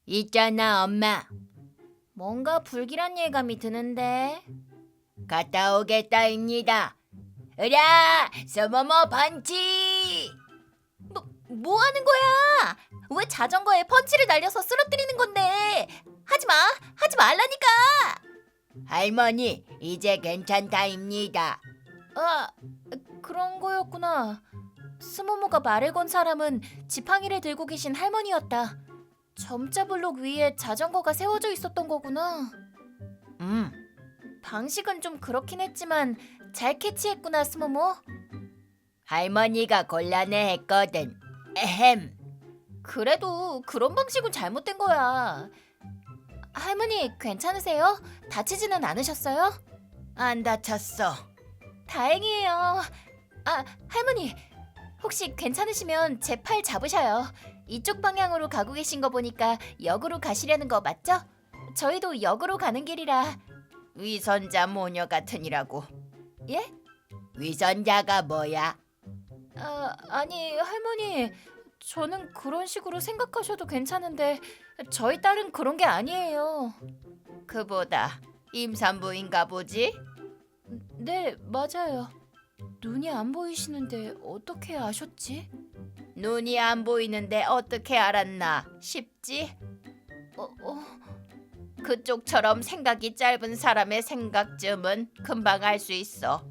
있잖아, 엄마. 뭔가 불길한 예감이 드는데. 갔다 오겠다입니다. 으랴! 스모모 펀치! 뭐 하는 거야? 왜 자전거에 펀치를 날려서 쓰러뜨리는 건데? 하지 마! 하지 말라니까! 할머니, 이제 괜찮다입니다. 아, 그런 거였구나. 스모모가 말을 건 사람은 지팡이를 들고 계신 할머니였다. 점자 블록 위에 자전거가 세워져 있었던 거구나. 방식은 좀 그렇긴 했지만 잘 캐치했구나, 스모모. 할머니가 곤란해했거든. 에헴. 그래도 그런 방식은 잘못된 거야. 할머니 괜찮으세요? 다치지는 않으셨어요? 안 다쳤어. 다행이에요. 아, 할머니 혹시 괜찮으시면 제 팔 잡으셔요. 이쪽 방향으로 가고 계신 거 보니까 역으로 가시려는 거 맞죠? 저희도 역으로 가는 길이라. 위선자 모녀 같으니라고. 예? 위선자가 뭐야? 아니 할머니, 저는 그런 식으로 생각하셔도 괜찮은데 저희 딸은 그런 게 아니에요. 그보다 임산부인가 보지? 네, 맞아요. 눈이 안 보이시는데 어떻게 아셨지? 눈이 안 보이는데 어떻게 알았나 싶지? 그쪽처럼 생각이 짧은 사람의 생각쯤은 금방 알 수 있어.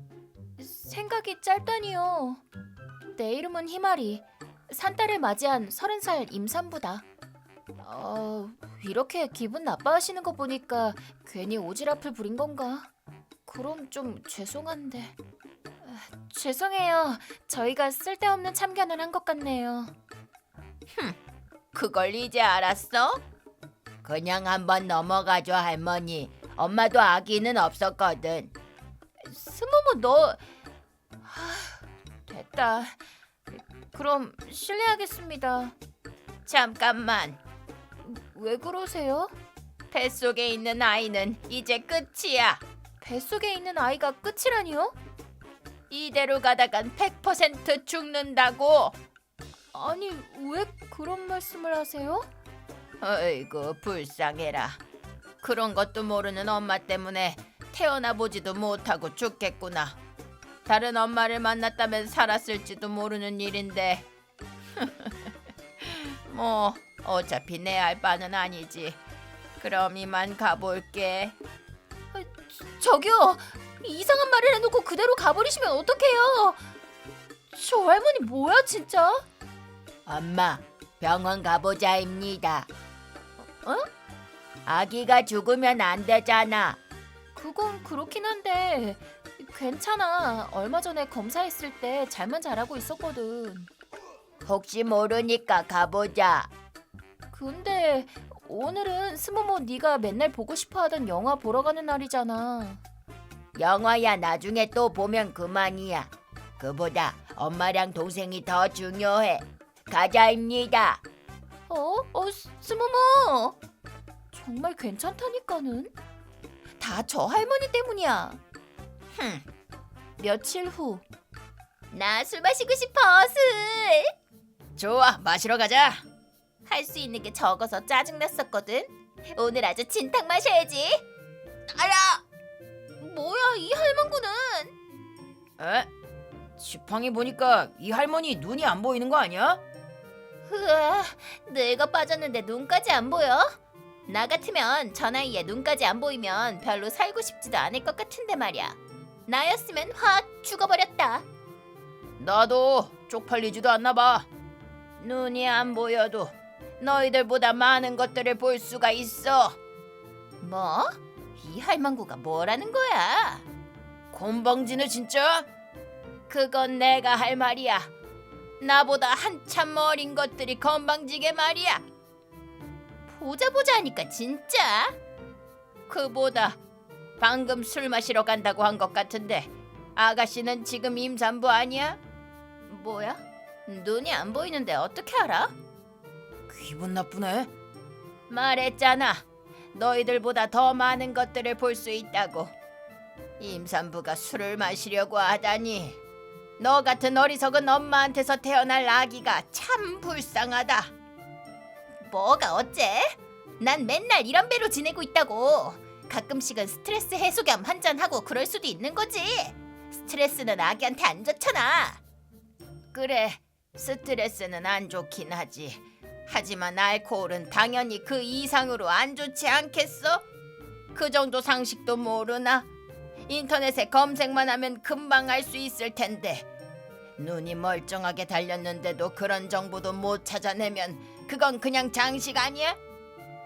생각이 짧다니요. 내 이름은 희마리. 산딸을 맞이한 30살 임산부다. 이렇게 기분 나빠하시는 거 보니까 괜히 오지랖을 부린 건가? 그럼 좀 죄송한데. 죄송해요. 저희가 쓸데없는 참견을 한 것 같네요. 그걸 이제 알았어? 그냥 한번 넘어가줘, 할머니. 엄마도 아기는 없었거든. 스모모 너... 됐다. 그럼 실례하겠습니다. 잠깐만. 왜 그러세요? 뱃속에 있는 아이는 이제 끝이야. 뱃속에 있는 아이가 끝이라니요? 이대로 가다간 100% 죽는다고. 아니 왜 그런 말씀을 하세요? 어이구, 불쌍해라. 그런 것도 모르는 엄마 때문에 태어나 보지도 못하고 죽겠구나. 다른 엄마를 만났다면 살았을지도 모르는 일인데. 뭐 어차피 내 알 바는 아니지. 그럼 이만 가볼게. 저기요, 이상한 말을 해놓고 그대로 가버리시면 어떡해요? 저 할머니 뭐야 진짜? 엄마, 병원 가보자입니다. 어? 아기가 죽으면 안 되잖아. 그건 그렇긴 한데 괜찮아. 얼마 전에 검사했을 때 잘만 잘하고 있었거든. 혹시 모르니까 가보자. 근데 오늘은 스모모 네가 맨날 보고 싶어하던 영화 보러 가는 날이잖아. 영화야 나중에 또 보면 그만이야. 그보다 엄마랑 동생이 더 중요해. 가자입니다. 스모모 정말 괜찮다니까는. 다 저 할머니 때문이야. 며칠 후. 나 술 마시고 싶어, 술. 좋아, 마시러 가자. 할 수 있는 게 적어서 짜증났었거든. 오늘 아주 진탕 마셔야지. 알아. 뭐야 이 할망구는. 에? 지팡이 보니까 이 할머니 눈이 안 보이는 거 아니야? 으아, 늙어 빠졌는데 눈까지 안 보여? 나 같으면 저 나이에 눈까지 안 보이면 별로 살고 싶지도 않을 것 같은데 말이야. 나였으면 확 죽어버렸다. 나도 쪽팔리지도 않나 봐. 눈이 안 보여도 너희들보다 많은 것들을 볼 수가 있어. 뭐? 이 할망구가 뭐라는 거야? 곤방지네 진짜? 그건 내가 할 말이야. 나보다 한참 어린 것들이 건방지게 말이야. 보자 하니까 진짜. 그보다 방금 술 마시러 간다고 한 것 같은데 아가씨는 지금 임산부 아니야? 뭐야? 눈이 안 보이는데 어떻게 알아? 기분 나쁘네. 말했잖아. 너희들보다 더 많은 것들을 볼 수 있다고. 임산부가 술을 마시려고 하다니. 너 같은 어리석은 엄마한테서 태어날 아기가 참 불쌍하다. 뭐가 어째? 난 맨날 이런 배로 지내고 있다고. 가끔씩은 스트레스 해소 겸 한잔하고 그럴 수도 있는 거지. 스트레스는 아기한테 안 좋잖아. 그래, 스트레스는 안 좋긴 하지. 하지만 알코올은 당연히 그 이상으로 안 좋지 않겠어? 그 정도 상식도 모르나? 인터넷에 검색만 하면 금방 알 수 있을 텐데. 눈이 멀쩡하게 달렸는데도 그런 정보도 못 찾아내면 그건 그냥 장식 아니야?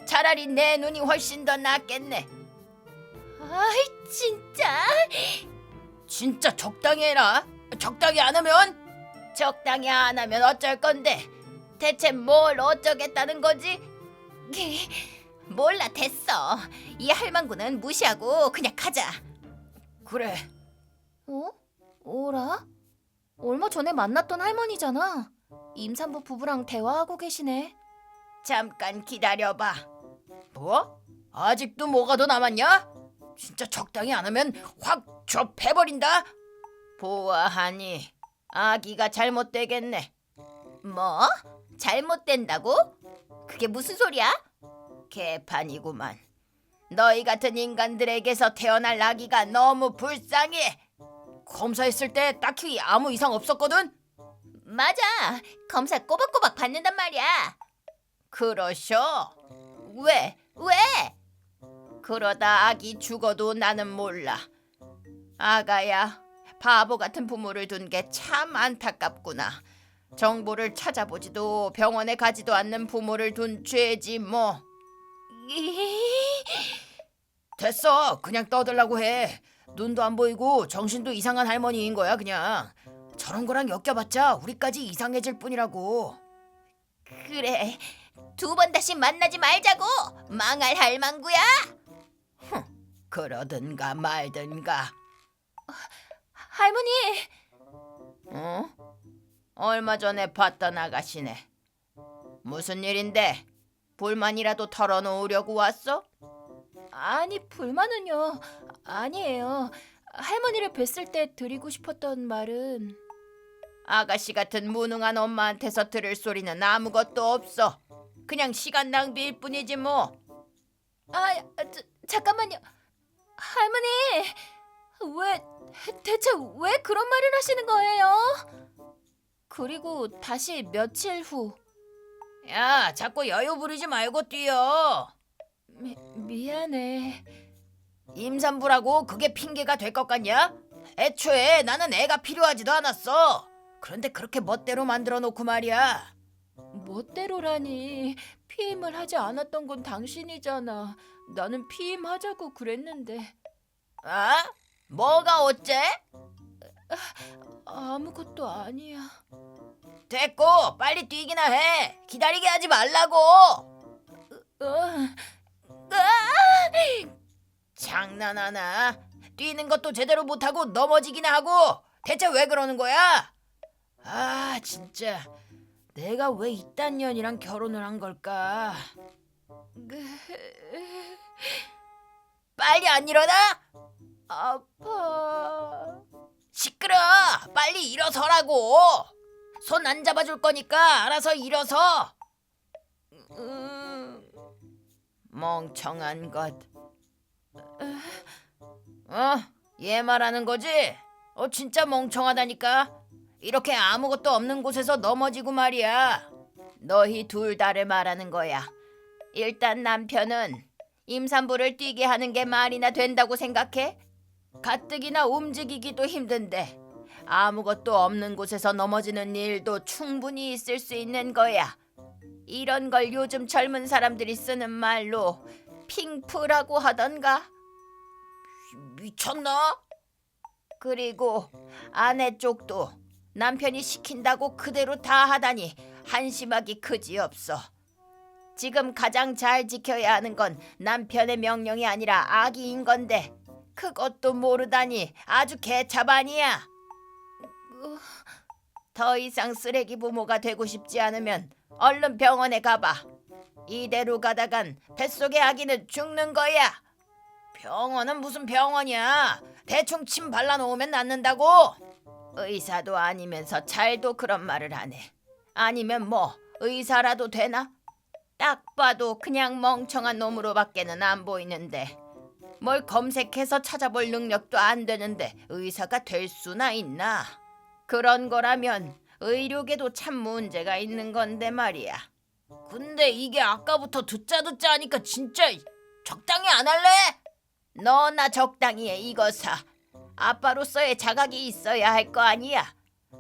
차라리 내 눈이 훨씬 더 낫겠네. 아이 진짜. 진짜 적당히 해라. 적당히 안 하면? 적당히 안 하면 어쩔 건데? 대체 뭘 어쩌겠다는 거지? 몰라 됐어. 이 할망구는 무시하고 그냥 가자. 그래. 어? 오라? 얼마 전에 만났던 할머니잖아. 임산부 부부랑 대화하고 계시네. 잠깐 기다려봐. 뭐? 아직도 뭐가 더 남았냐? 진짜 적당히 안 하면 확 접해버린다. 보아하니 아기가 잘못되겠네. 뭐? 잘못된다고? 그게 무슨 소리야? 개판이구만. 너희 같은 인간들에게서 태어날 아기가 너무 불쌍해. 검사했을 때 딱히 아무 이상 없었거든. 맞아. 검사 꼬박꼬박 받는단 말이야. 그러셔? 왜? 그러다 아기 죽어도 나는 몰라. 아가야, 바보 같은 부모를 둔 게 참 안타깝구나. 정보를 찾아보지도 병원에 가지도 않는 부모를 둔 죄지 뭐. 됐어. 그냥 떠들라고 해. 눈도 안 보이고 정신도 이상한 할머니인 거야 그냥. 저런 거랑 엮여봤자 우리까지 이상해질 뿐이라고. 그래. 2번 다시 만나지 말자고. 망할 할망구야. 그러든가 말든가. 할머니. 어? 얼마 전에 봤던 아가씨네. 무슨 일인데? 불만이라도 털어놓으려고 왔어? 아니 불만은요. 아니에요. 할머니를 뵀을 때 드리고 싶었던 말은 아가씨 같은 무능한 엄마한테서 들을 소리는 아무것도 없어. 그냥 시간 낭비일 뿐이지 뭐. 잠깐만요. 할머니. 대체 왜 그런 말을 하시는 거예요? 그리고 다시 며칠 후. 야, 자꾸 여유 부리지 말고 뛰어. 미안해. 임산부라고 그게 핑계가 될 것 같냐? 애초에 나는 애가 필요하지도 않았어. 그런데 그렇게 멋대로 만들어 놓고 말이야. 멋대로라니. 피임을 하지 않았던 건 당신이잖아. 나는 피임하자고 그랬는데. 아? 뭐가 어째? 아무것도 아니야. 됐고 빨리 뛰기나 해. 기다리게 하지 말라고. 장난하나? 뛰는 것도 제대로 못하고 넘어지기나 하고. 대체 왜 그러는 거야? 아 진짜 내가 왜 이딴 년이랑 결혼을 한 걸까? 빨리 안 일어나? 아파. 시끄러. 빨리 일어서라고. 손 안 잡아줄 거니까 알아서 일어서. 멍청한 것. 얘 말하는 거지? 진짜 멍청하다니까. 이렇게 아무것도 없는 곳에서 넘어지고 말이야. 너희 둘 다를 말하는 거야. 일단 남편은 임산부를 뛰게 하는 게 말이나 된다고 생각해? 가뜩이나 움직이기도 힘든데 아무것도 없는 곳에서 넘어지는 일도 충분히 있을 수 있는 거야. 이런 걸 요즘 젊은 사람들이 쓰는 말로 핑프라고 하던가. 미쳤나? 그리고 아내 쪽도 남편이 시킨다고 그대로 다 하다니 한심하기 그지없어. 지금 가장 잘 지켜야 하는 건 남편의 명령이 아니라 아기인 건데 그것도 모르다니 아주 개차반이야. 더 이상 쓰레기 부모가 되고 싶지 않으면 얼른 병원에 가봐. 이대로 가다간 뱃속의 아기는 죽는 거야. 병원은 무슨 병원이야. 대충 침 발라놓으면 낫는다고. 의사도 아니면서 잘도 그런 말을 하네. 아니면 뭐 의사라도 되나? 딱 봐도 그냥 멍청한 놈으로밖에는 안 보이는데 뭘 검색해서 찾아볼 능력도 안 되는데 의사가 될 수나 있나? 그런 거라면 의료계도 참 문제가 있는 건데 말이야. 근데 이게 아까부터 듣자 하니까 진짜 적당히 안 할래? 너나 적당히 해 이거사. 아빠로서의 자각이 있어야 할 거 아니야.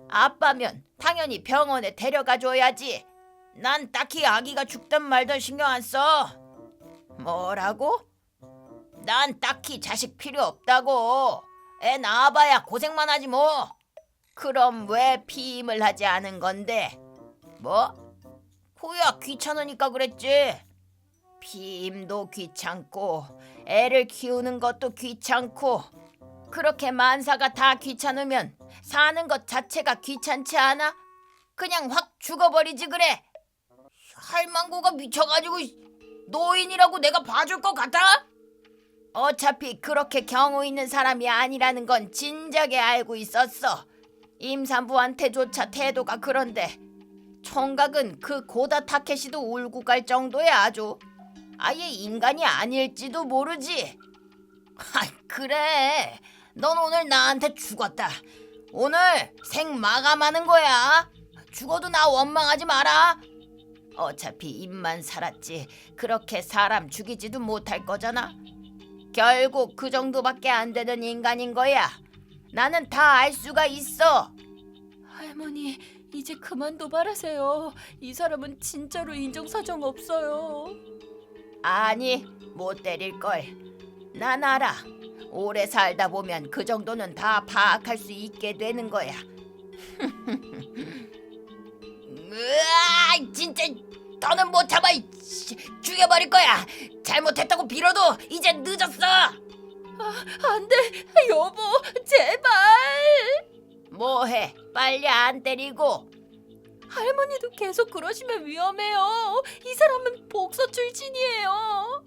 아빠면 당연히 병원에 데려가 줘야지. 난 딱히 아기가 죽든 말든 신경 안 써. 뭐라고? 난 딱히 자식 필요 없다고. 애 낳아봐야 고생만 하지 뭐. 그럼 왜 피임을 하지 않은 건데? 뭐? 호야 귀찮으니까 그랬지. 피임도 귀찮고 애를 키우는 것도 귀찮고 그렇게 만사가 다 귀찮으면 사는 것 자체가 귀찮지 않아? 그냥 확 죽어버리지 그래. 할망구가 미쳐가지고 노인이라고 내가 봐줄 것 같아? 어차피 그렇게 경우 있는 사람이 아니라는 건 진작에 알고 있었어. 임산부한테조차 태도가 그런데 총각은 그 고다 타케시도 울고 갈 정도야 아주. 아예 인간이 아닐지도 모르지. 그래. 넌 오늘 나한테 죽었다. 오늘 생 마감하는 거야. 죽어도 나 원망하지 마라. 어차피 입만 살았지 그렇게 사람 죽이지도 못할 거잖아. 결국 그 정도밖에 안 되는 인간인 거야. 나는 다 알 수가 있어. 할머니, 이제 그만 도발하세요. 이 사람은 진짜로 인정사정 없어요. 아니 못 때릴걸. 난 알아. 오래 살다 보면 그 정도는 다 파악할 수 있게 되는 거야. 으아 진짜 더는 못 참아. 죽여버릴 거야. 잘못했다고 빌어도 이제 늦었어. 안 돼, 여보, 제발. 뭐해 빨리 안 때리고. 할머니도 계속 그러시면 위험해요. 이 사람은 복서 출신이에요.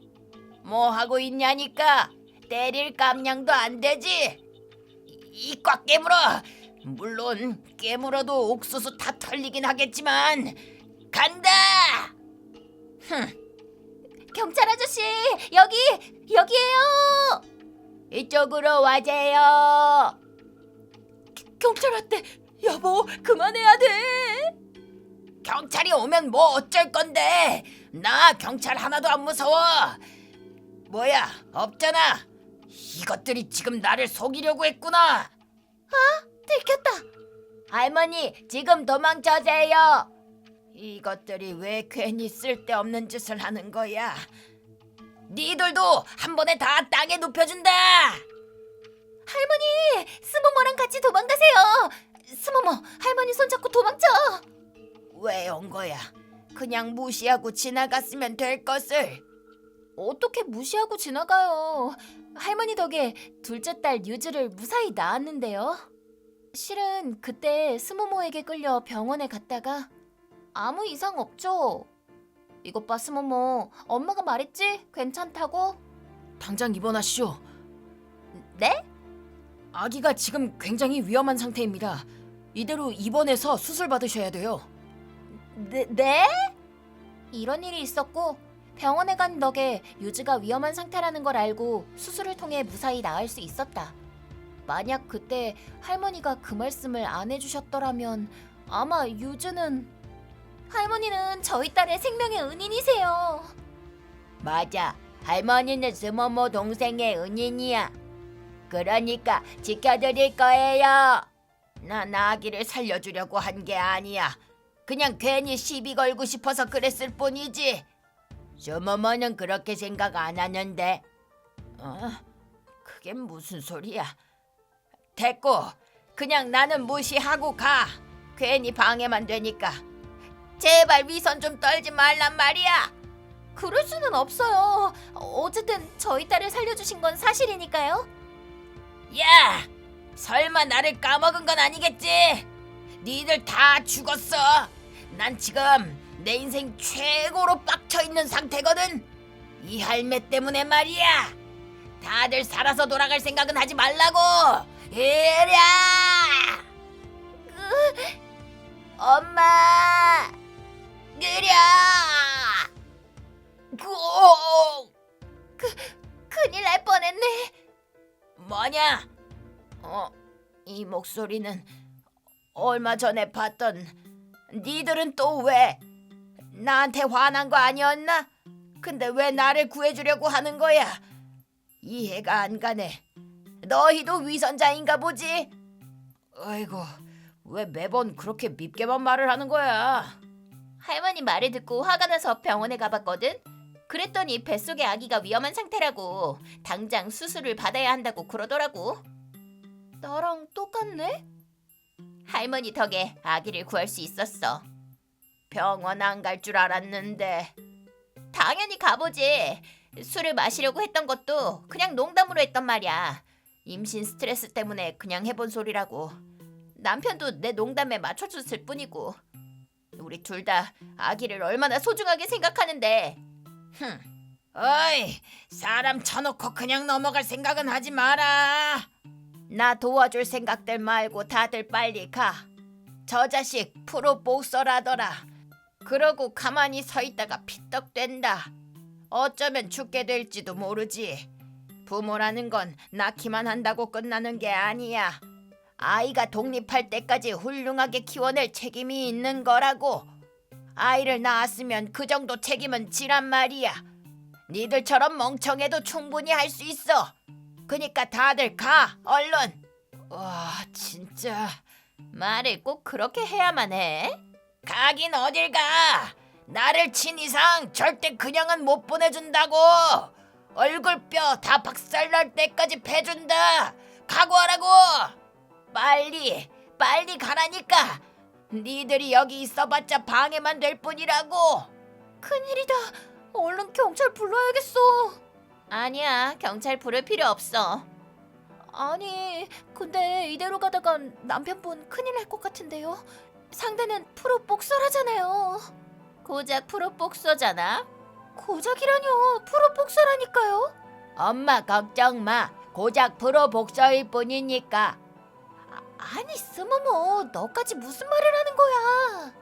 뭐 하고 있냐니까. 때릴 깜냥도 안 되지. 이 꽉 깨물어. 물론 깨물어도 옥수수 다 털리긴 하겠지만 간다. 경찰 아저씨, 여기에요. 이쪽으로 와재요. 경찰한테 여보, 그만해야 돼. 경찰이 오면 뭐 어쩔 건데. 나 경찰 하나도 안 무서워. 뭐야 없잖아. 이것들이 지금 나를 속이려고 했구나. 들켰다. 할머니 지금 도망쳐세요. 이것들이 왜 괜히 쓸데없는 짓을 하는 거야. 니들도 한 번에 다 땅에 눕혀준다. 할머니, 스모모랑 같이 도망가세요. 스모모, 할머니 손잡고 도망쳐. 왜 온 거야? 그냥 무시하고 지나갔으면 될 것을. 어떻게 무시하고 지나가요? 할머니 덕에 둘째 딸 유즈를 무사히 낳았는데요. 실은 그때 스모모에게 끌려 병원에 갔다가 아무 이상 없죠. 이것 봐 스모모, 엄마가 말했지? 괜찮다고? 당장 입원하시오. 네? 아기가 지금 굉장히 위험한 상태입니다. 이대로 입원해서 수술 받으셔야 돼요. 네? 이런 일이 있었고 병원에 간 덕에 유즈가 위험한 상태라는 걸 알고 수술을 통해 무사히 나을 수 있었다. 만약 그때 할머니가 그 말씀을 안 해주셨더라면 아마 유즈는... 할머니는 저희 딸의 생명의 은인이세요. 맞아. 할머니는 스모모 동생의 은인이야. 그러니까 지켜드릴 거예요. 난 아기를 살려주려고 한 게 아니야. 그냥 괜히 시비 걸고 싶어서 그랬을 뿐이지. 스모모는 그렇게 생각 안 하는데. 그게 무슨 소리야. 됐고 그냥 나는 무시하고 가. 괜히 방해만 되니까. 제발 위선 좀 떨지 말란 말이야. 그럴 수는 없어요. 어쨌든 저희 딸을 살려주신 건 사실이니까요. 야! 설마 나를 까먹은 건 아니겠지? 니들 다 죽었어. 난 지금 내 인생 최고로 빡쳐있는 상태거든. 이 할매 때문에 말이야. 다들 살아서 돌아갈 생각은 하지 말라고. 이랴! 엄마! 느려! 구 큰일 날 뻔했네. 뭐냐? 이 목소리는 얼마 전에 봤던. 니들은 또 왜? 나한테 화난 거 아니었나? 근데 왜 나를 구해주려고 하는 거야? 이해가 안 가네. 너희도 위선자인가 보지? 아이고, 왜 매번 그렇게 밉게만 말을 하는 거야? 할머니 말을 듣고 화가 나서 병원에 가봤거든. 그랬더니 뱃속의 아기가 위험한 상태라고. 당장 수술을 받아야 한다고 그러더라고. 나랑 똑같네? 할머니 덕에 아기를 구할 수 있었어. 병원 안 갈 줄 알았는데. 당연히 가보지. 술을 마시려고 했던 것도 그냥 농담으로 했던 말이야. 임신 스트레스 때문에 그냥 해본 소리라고. 남편도 내 농담에 맞춰줬을 뿐이고. 우리 둘 다 아기를 얼마나 소중하게 생각하는데. 어이, 사람 쳐놓고 그냥 넘어갈 생각은 하지 마라. 나 도와줄 생각들 말고 다들 빨리 가. 저 자식 프로복서라더라. 그러고 가만히 서 있다가 피떡된다. 어쩌면 죽게 될지도 모르지. 부모라는 건 낳기만 한다고 끝나는 게 아니야. 아이가 독립할 때까지 훌륭하게 키워낼 책임이 있는 거라고. 아이를 낳았으면 그 정도 책임은 지란 말이야. 니들처럼 멍청해도 충분히 할 수 있어. 그니까 다들 가, 얼른. 와, 진짜. 말을 꼭 그렇게 해야만 해? 가긴 어딜 가. 나를 친 이상 절대 그냥은 못 보내준다고. 얼굴뼈 다 박살날 때까지 패준다. 각오하라고. 빨리 가라니까. 니들이 여기 있어봤자 방해만 될 뿐이라고. 큰일이다. 얼른 경찰 불러야겠어. 아니야, 경찰 부를 필요 없어. 아니, 근데 이대로 가다간 남편분 큰일 날 것 같은데요. 상대는 프로복서라잖아요. 고작 프로복서잖아. 고작이라뇨, 프로복서라니까요. 엄마 걱정 마. 고작 프로복서일 뿐이니까. 아니, 스모모, 너까지 무슨 말을 하는 거야?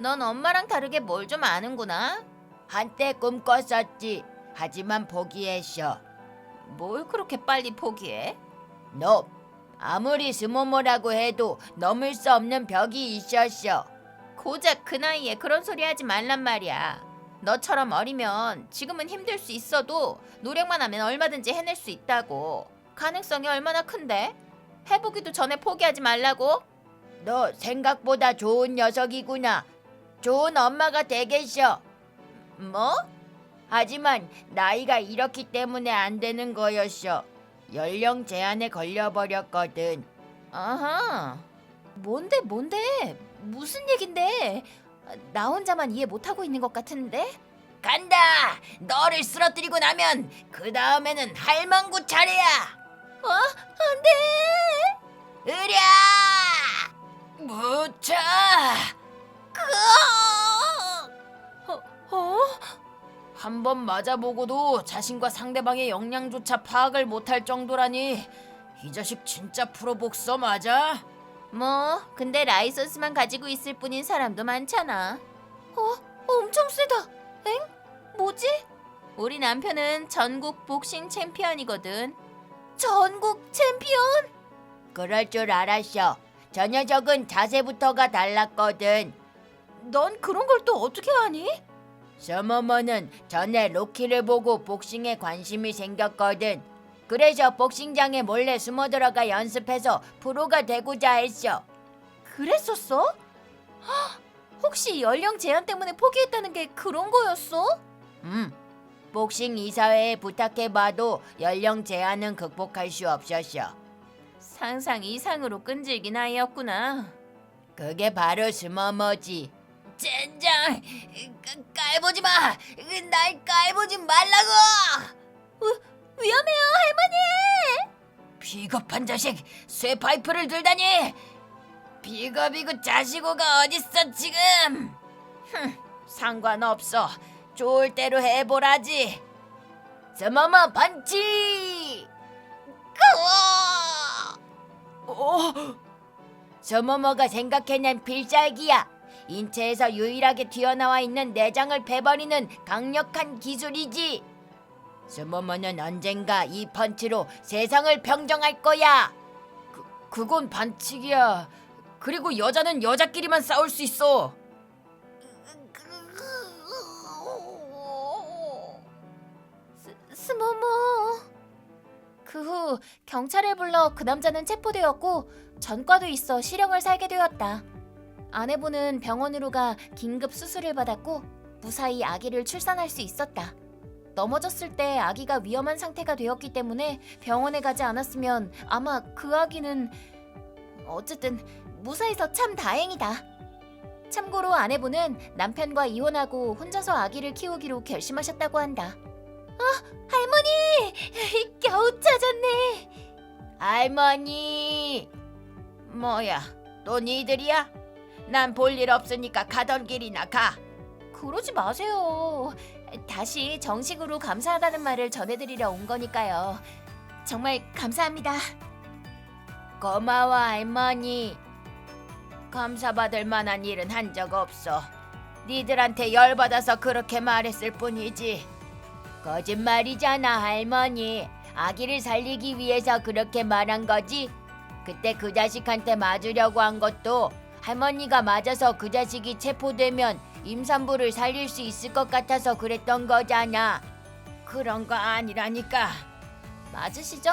넌 엄마랑 다르게 뭘 좀 아는구나. 한때 꿈꿨었지. 하지만 포기했어. 뭘 그렇게 빨리 포기해? 너 아무리 스모모라고 해도 넘을 수 없는 벽이 있었어. 고작 그 나이에 그런 소리 하지 말란 말이야. 너처럼 어리면 지금은 힘들 수 있어도 노력만 하면 얼마든지 해낼 수 있다고. 가능성이 얼마나 큰데? 해보기도 전에 포기하지 말라고. 너 생각보다 좋은 녀석이구나. 좋은 엄마가 되겠어. 뭐? 하지만 나이가 이렇기 때문에 안 되는 거였어. 연령 제한에 걸려버렸거든. 아하. 뭔데? 무슨 얘긴데? 나 혼자만 이해 못하고 있는 것 같은데? 간다. 너를 쓰러뜨리고 나면 그 다음에는 할망구 차례야. 안 돼! 으랴! 무차! 한 번 맞아보고도 자신과 상대방의 역량조차 파악을 못할 정도라니. 이 자식 진짜 프로복서 맞아? 뭐, 근데 라이선스만 가지고 있을 뿐인 사람도 많잖아. 엄청 세다. 엥? 뭐지? 우리 남편은 전국 복싱 챔피언이거든. 전국 챔피언? 그럴 줄 알았어. 저 녀석은 자세부터가 달랐거든. 넌 그런 걸 또 어떻게 아니? 서머머는 전에 로키를 보고 복싱에 관심이 생겼거든. 그래서 복싱장에 몰래 숨어 들어가 연습해서 프로가 되고자 했어. 그랬었어? 헉, 혹시 연령 제한 때문에 포기했다는 게 그런 거였어? 복싱 이사회에 부탁해봐도 연령 제한은 극복할 수 없었어. 상상 이상으로 끈질긴 아이였구나. 그게 바로 스머머지. 젠장! 깔보지 마! 날 깔보지 말라고! 위험해요, 할머니! 비겁한 자식! 쇠파이프를 들다니! 비겁이고 자시고가 어딨어 지금! 상관없어. 좋을 대로 해보라지. 스머머 반치! 스머머가 생각해낸 필살기야. 인체에서 유일하게 튀어나와 있는 내장을 베버리는 강력한 기술이지. 스모모는 언젠가 이 펀치로 세상을 평정할 거야. 그건 반칙이야. 그리고 여자는 여자끼리만 싸울 수 있어. 스모모. 그 후 경찰을 불러 그 남자는 체포되었고 전과도 있어 실형을 살게 되었다. 아내분은 병원으로 가 긴급 수술을 받았고 무사히 아기를 출산할 수 있었다. 넘어졌을 때 아기가 위험한 상태가 되었기 때문에 병원에 가지 않았으면 아마 그 아기는 어쨌든 무사해서 참 다행이다. 참고로 아내분은 남편과 이혼하고 혼자서 아기를 키우기로 결심하셨다고 한다. 할머니! 겨우 찾았네. 할머니. 뭐야, 또 니들이야? 난 볼 일 없으니까 가던 길이나 가. 그러지 마세요. 다시 정식으로 감사하다는 말을 전해드리려 온 거니까요. 정말 감사합니다. 고마워 할머니. 감사받을 만한 일은 한 적 없어. 니들한테 열받아서 그렇게 말했을 뿐이지. 거짓말이잖아 할머니. 아기를 살리기 위해서 그렇게 말한 거지. 그때 그 자식한테 맞으려고 한 것도 할머니가 맞아서 그 자식이 체포되면 임산부를 살릴 수 있을 것 같아서 그랬던 거잖아. 그런 거 아니라니까. 맞으시죠?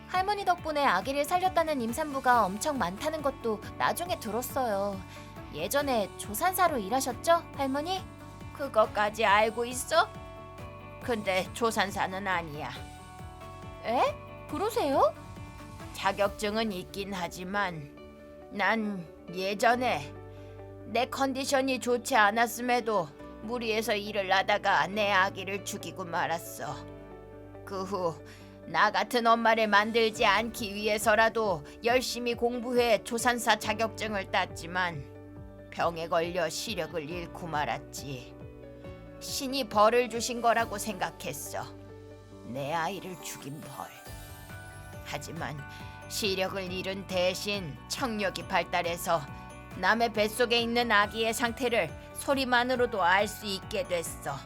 할머니 덕분에 아기를 살렸다는 임산부가 엄청 많다는 것도 나중에 들었어요. 예전에 조산사로 일하셨죠, 할머니? 그것까지 알고 있어? 근데 조산사는 아니야. 에? 그러세요? 자격증은 있긴 하지만 난 예전에 내 컨디션이 좋지 않았음에도 무리해서 일을 하다가 내 아기를 죽이고 말았어. 그 후 나 같은 엄마를 만들지 않기 위해서라도 열심히 공부해 조산사 자격증을 땄지만 병에 걸려 시력을 잃고 말았지. 신이 벌을 주신 거라고 생각했어. 내 아이를 죽인 벌. 하지만 시력을 잃은 대신 청력이 발달해서 남의 뱃속에 있는 아기의 상태를 소리만으로도 알 수 있게 됐어.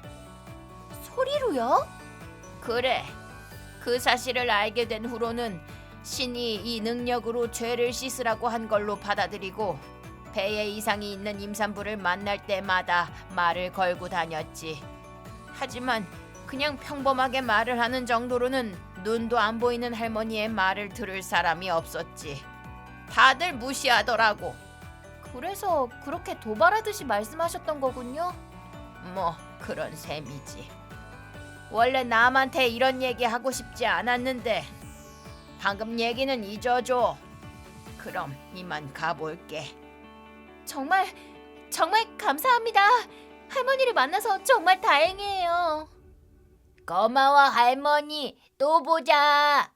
소리로요? 그래. 그 사실을 알게 된 후로는 신이 이 능력으로 죄를 씻으라고 한 걸로 받아들이고 배에 이상이 있는 임산부를 만날 때마다 말을 걸고 다녔지. 하지만 그냥 평범하게 말을 하는 정도로는 눈도 안 보이는 할머니의 말을 들을 사람이 없었지. 다들 무시하더라고. 그래서 그렇게 도발하듯이 말씀하셨던 거군요. 뭐 그런 셈이지. 원래 남한테 이런 얘기 하고 싶지 않았는데 방금 얘기는 잊어줘. 그럼 이만 가볼게. 정말 감사합니다. 할머니를 만나서 정말 다행이에요. 고마워 할머니. 또 보자.